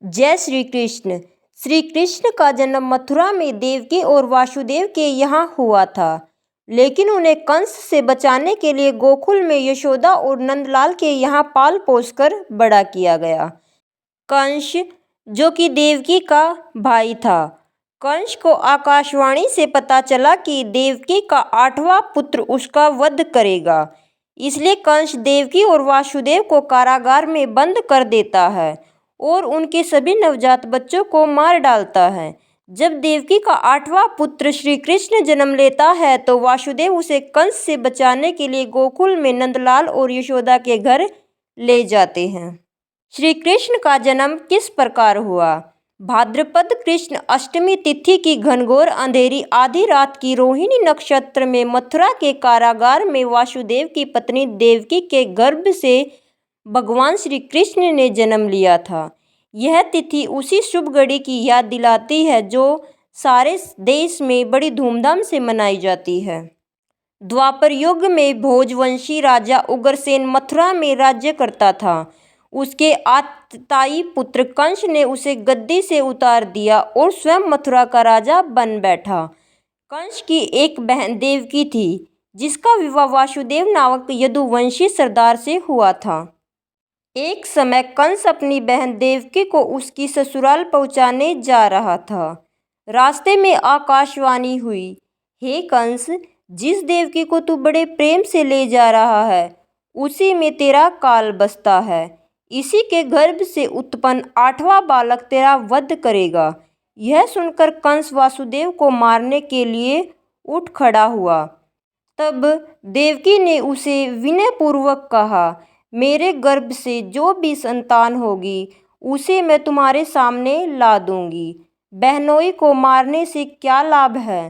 जय श्री कृष्ण। श्री कृष्ण का जन्म मथुरा में देवकी और वासुदेव के यहाँ हुआ था, लेकिन उन्हें कंस से बचाने के लिए गोकुल में यशोदा और नंदलाल के यहाँ पाल पोस कर बड़ा किया गया। कंस, जो कि देवकी का भाई था, कंस को आकाशवाणी से पता चला कि देवकी का 8वां पुत्र उसका वध करेगा। इसलिए कंस देवकी और वासुदेव को कारागार में बंद कर देता है और उनके सभी नवजात बच्चों को मार डालता है। जब देवकी का 8वां पुत्र श्री कृष्ण जन्म लेता है तो वासुदेव उसे कंस से बचाने के लिए गोकुल में नंदलाल और यशोदा के घर ले जाते हैं। श्री कृष्ण का जन्म किस प्रकार हुआ? भाद्रपद कृष्ण अष्टमी तिथि की घनघोर अंधेरी आधी रात की रोहिणी नक्षत्र में मथुरा के कारागार में वासुदेव की पत्नी देवकी के गर्भ से भगवान श्री कृष्ण ने जन्म लिया था। यह तिथि उसी शुभ घड़ी की याद दिलाती है जो सारे देश में बड़ी धूमधाम से मनाई जाती है। द्वापर युग में भोजवंशी राजा उग्रसेन मथुरा में राज्य करता था। उसके आतताई पुत्र कंस ने उसे गद्दी से उतार दिया और स्वयं मथुरा का राजा बन बैठा। कंस की एक बहन देवकी थी, जिसका विवाह वासुदेव नामक यदुवंशी सरदार से हुआ था। एक समय कंस अपनी बहन देवकी को उसकी ससुराल पहुंचाने जा रहा था। रास्ते में आकाशवाणी हुई, हे कंस, जिस देवकी को तू बड़े प्रेम से ले जा रहा है, उसी में तेरा काल बसता है। इसी के गर्भ से उत्पन्न 8वां बालक तेरा वध करेगा। यह सुनकर कंस वासुदेव को मारने के लिए उठ खड़ा हुआ। तब देवकी ने उसे विनयपूर्वक कहा, मेरे गर्भ से जो भी संतान होगी उसे मैं तुम्हारे सामने ला दूंगी। बहनोई को मारने से क्या लाभ है?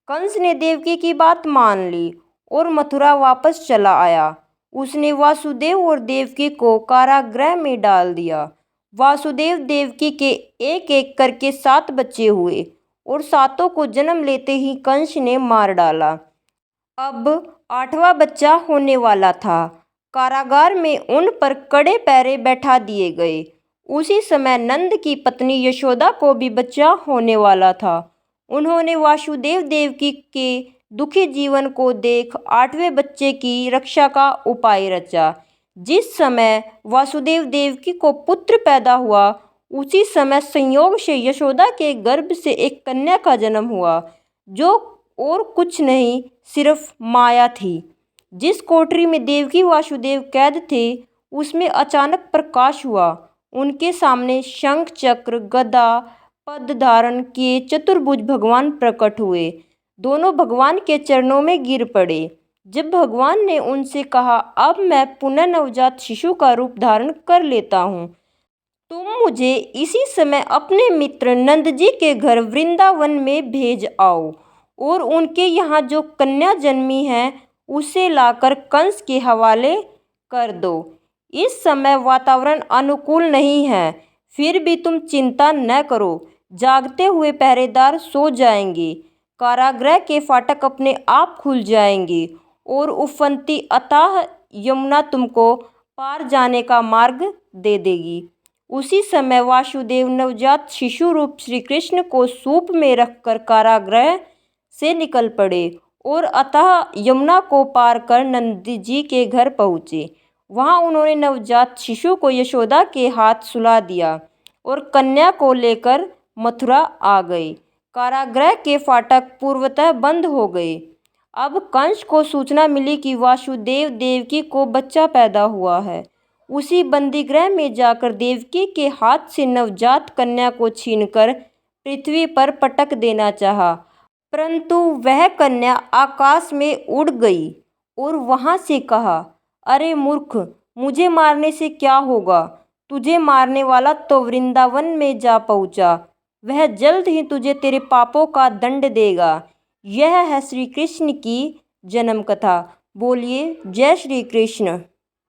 कंस ने देवकी की बात मान ली और मथुरा वापस चला आया। उसने वासुदेव और देवकी को कारागृह में डाल दिया। वासुदेव देवकी के एक एक करके 7 बच्चे हुए और सातों को जन्म लेते ही कंस ने मार डाला। अब 8वां बच्चा होने वाला था। कारागार में उन पर कड़े पहरे बैठा दिए गए। उसी समय नंद की पत्नी यशोदा को भी बच्चा होने वाला था। उन्होंने वासुदेव देवकी के दुखी जीवन को देख 8वें बच्चे की रक्षा का उपाय रचा। जिस समय वासुदेव देवकी को पुत्र पैदा हुआ, उसी समय संयोग से यशोदा के गर्भ से एक कन्या का जन्म हुआ, जो और कुछ नहीं सिर्फ माया थी। जिस कोठरी में देवकी वासुदेव कैद थे, उसमें अचानक प्रकाश हुआ। उनके सामने शंख चक्र गदा पद धारण किए चतुर्भुज भगवान प्रकट हुए। दोनों भगवान के चरणों में गिर पड़े। जब भगवान ने उनसे कहा, अब मैं पुनः नवजात शिशु का रूप धारण कर लेता हूँ, तुम मुझे इसी समय अपने मित्र नंद जी के घर वृंदावन में भेज आओ और उनके यहाँ जो कन्या जन्मी है उसे लाकर कंस के हवाले कर दो। इस समय वातावरण अनुकूल नहीं है, फिर भी तुम चिंता न करो, जागते हुए पहरेदार सो जाएंगे। कारागृह के फाटक अपने आप खुल जाएंगे और उफनती अथाह यमुना तुमको पार जाने का मार्ग दे देगी। उसी समय वासुदेव नवजात शिशु रूप श्री कृष्ण को सूप में रखकर कारागृह से निकल पड़े और अतः यमुना को पार कर नंद जी के घर पहुँचे। वहाँ उन्होंने नवजात शिशु को यशोदा के हाथ सुला दिया और कन्या को लेकर मथुरा आ गए। कारागृह के फाटक पूर्वतः बंद हो गए। अब कंस को सूचना मिली कि वासुदेव देवकी को बच्चा पैदा हुआ है। उसी बंदीगृह में जाकर देवकी के हाथ से नवजात कन्या को छीनकर पृथ्वी पर पटक देना चाहा, परंतु वह कन्या आकाश में उड़ गई और वहां से कहा, अरे मूर्ख, मुझे मारने से क्या होगा? तुझे मारने वाला तो वृंदावन में जा पहुंचा। वह जल्द ही तुझे तेरे पापों का दंड देगा। यह है श्री कृष्ण की जन्म कथा। बोलिए जय श्री कृष्ण।